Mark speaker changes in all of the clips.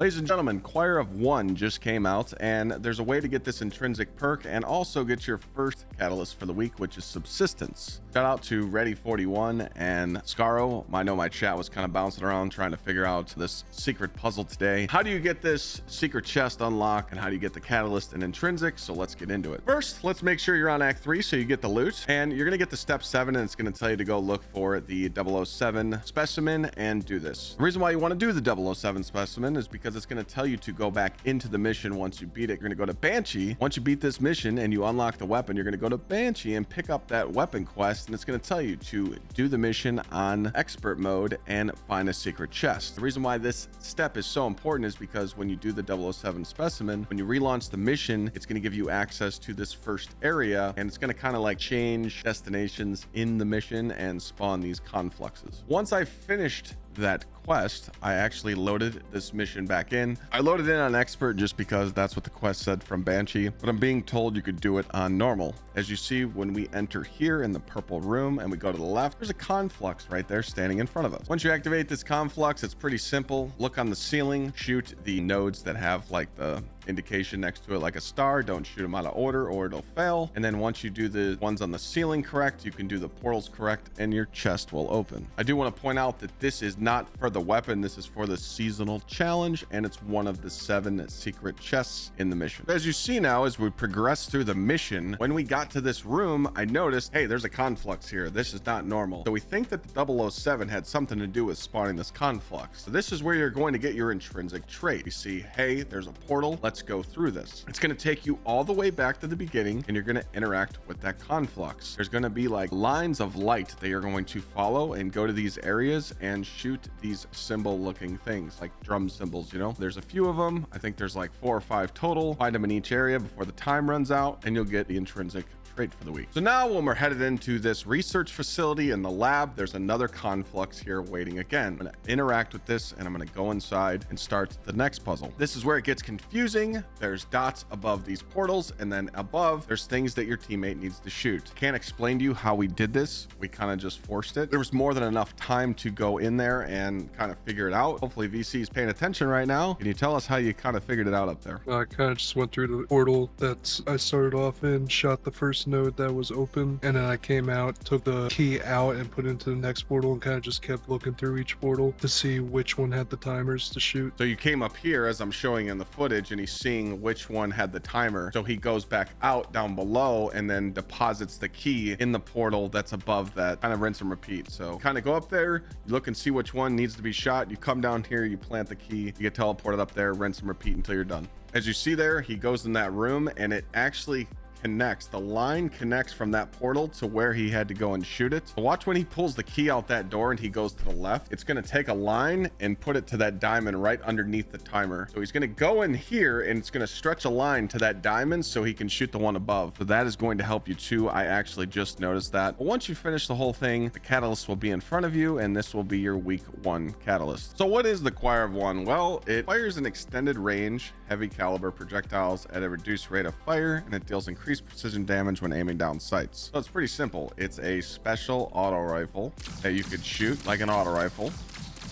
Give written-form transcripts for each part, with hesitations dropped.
Speaker 1: Ladies and gentlemen, Choir of One just came out, and there's a way to get this intrinsic perk and also get your first catalyst for the week, which is subsistence. Shout out to Ready41 and Scaro. I know my chat was kind of bouncing around trying to figure out this secret puzzle today. How do you get this secret chest unlocked, and how do you get the catalyst and intrinsic? So let's get into it. First, let's make sure you're on Act 3 so you get the loot, and you're gonna get to Step 7, and it's gonna tell you to go look for the 007 specimen and do this. The reason why you want to do the 007 specimen is because it's going to tell you to go back into the mission once you beat it. You're going to go to Banshee. Once you beat this mission and you unlock the weapon, you're going to go to Banshee and pick up that weapon quest, and it's going to tell you to do the mission on expert mode and find a secret chest. The reason why this step is so important is because when you do the 007 specimen, when you relaunch the mission, it's going to give you access to this first area, and it's going to kind of like change destinations in the mission and spawn these confluxes. Once I finished that quest, I actually loaded this mission back in. I loaded in on expert just because that's what the quest said from Banshee, but I'm being told you could do it on normal. As you see, when we enter here in the purple room and we go to the left, there's a conflux right there standing in front of us. Once you activate this conflux, it's pretty simple. Look on the ceiling, shoot the nodes that have like the indication next to it like a star. Don't shoot them out of order or it'll fail. And then once you do the ones on the ceiling correct, you can do the portals correct and your chest will open. I do want to point out that this is not for the weapon. This is for the seasonal challenge, and it's one of the 7 secret chests in the mission. As you see now, as we progress through the mission, when we got to this room, I noticed, hey, there's a conflux here. This is not normal. So we think that the 007 had something to do with spawning this conflux. So this is where you're going to get your intrinsic trait. You see, hey, there's a portal. Let's go through this. It's going to take you all the way back to the beginning, and you're going to interact with that conflux. There's going to be like lines of light that you're going to follow and go to these areas and shoot these symbol looking things like drum symbols. You know, there's a few of them. I think there's like 4 or 5 total. Find them in each area before the time runs out, and you'll get the intrinsic trait for the week. So now when we're headed into this research facility in the lab, there's another conflux here waiting again. I'm going to interact with this, and I'm going to go inside and start the next puzzle. This is where it gets confusing. There's dots above these portals, and then above there's things that your teammate needs to shoot. Can't explain to you how we did this. We kind of just forced it. There was more than enough time to go in there and kind of figure it out. Hopefully VC is paying attention right now. Can you tell us how you kind of figured it out up there?
Speaker 2: I kind of just went through the portal that I started off in, shot the first node that was open, and then I came out, took the key out and put it into the next portal, and kind of just kept looking through each portal to see which one had the timers to shoot.
Speaker 1: So you came up here as I'm showing in the footage, and he's seeing which one had the timer. So he goes back out down below and then deposits the key in the portal that's above that. Kind of rinse and repeat. So kind of go up there, you look and see which one needs to be shot. You come down here, you plant the key, you get teleported up there, rinse and repeat until you're done. As you see there, he goes in that room, and it actually connects. The line connects from that portal to where he had to go and shoot it. So watch when he pulls the key out that door and he goes to the left. It's going to take a line and put it to that diamond right underneath the timer. So he's going to go in here, and it's going to stretch a line to that diamond so he can shoot the one above. So that is going to help you too. I actually just noticed that. But once you finish the whole thing, the catalyst will be in front of you, and this will be your week 1 catalyst. So what is the Choir of One? Well, it fires an extended range heavy caliber projectiles at a reduced rate of fire, and it deals increased precision damage when aiming down sights. So it's pretty simple. It's a special auto rifle that you could shoot like an auto rifle,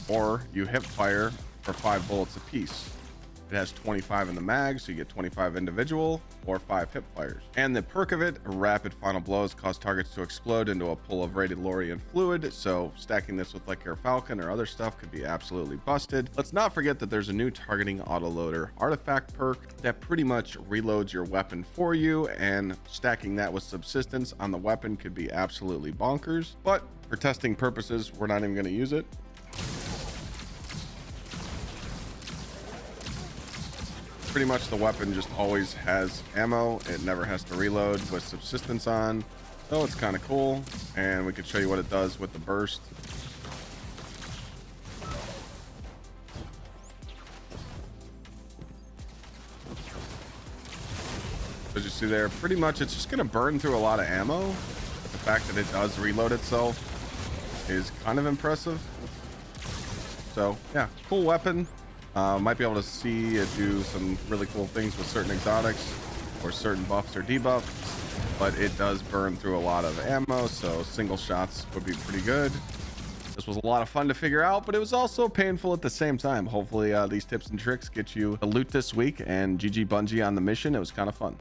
Speaker 1: or you hip fire for 5 bullets apiece. It has 25 in the mag, so you get 25 individual or 5 hip fires. And the perk of it, rapid final blows cause targets to explode into a pool of radiolarian fluid. So stacking this with like your Falcon or other stuff could be absolutely busted. Let's not forget that there's a new targeting autoloader artifact perk that pretty much reloads your weapon for you, and stacking that with subsistence on the weapon could be absolutely bonkers. But for testing purposes, we're not even going to use it. Pretty much the weapon just always has ammo. It never has to reload with subsistence on. So it's kind of cool. And we could show you what it does with the burst. As you see there, pretty much it's just going to burn through a lot of ammo. But the fact that it does reload itself is kind of impressive. So yeah, cool weapon. Might be able to see it do some really cool things with certain exotics or certain buffs or debuffs, but it does burn through a lot of ammo, so single shots would be pretty good. This was a lot of fun to figure out, but it was also painful at the same time. Hopefully these tips and tricks get you the loot this week, and GG Bungie on the mission. It was kind of fun.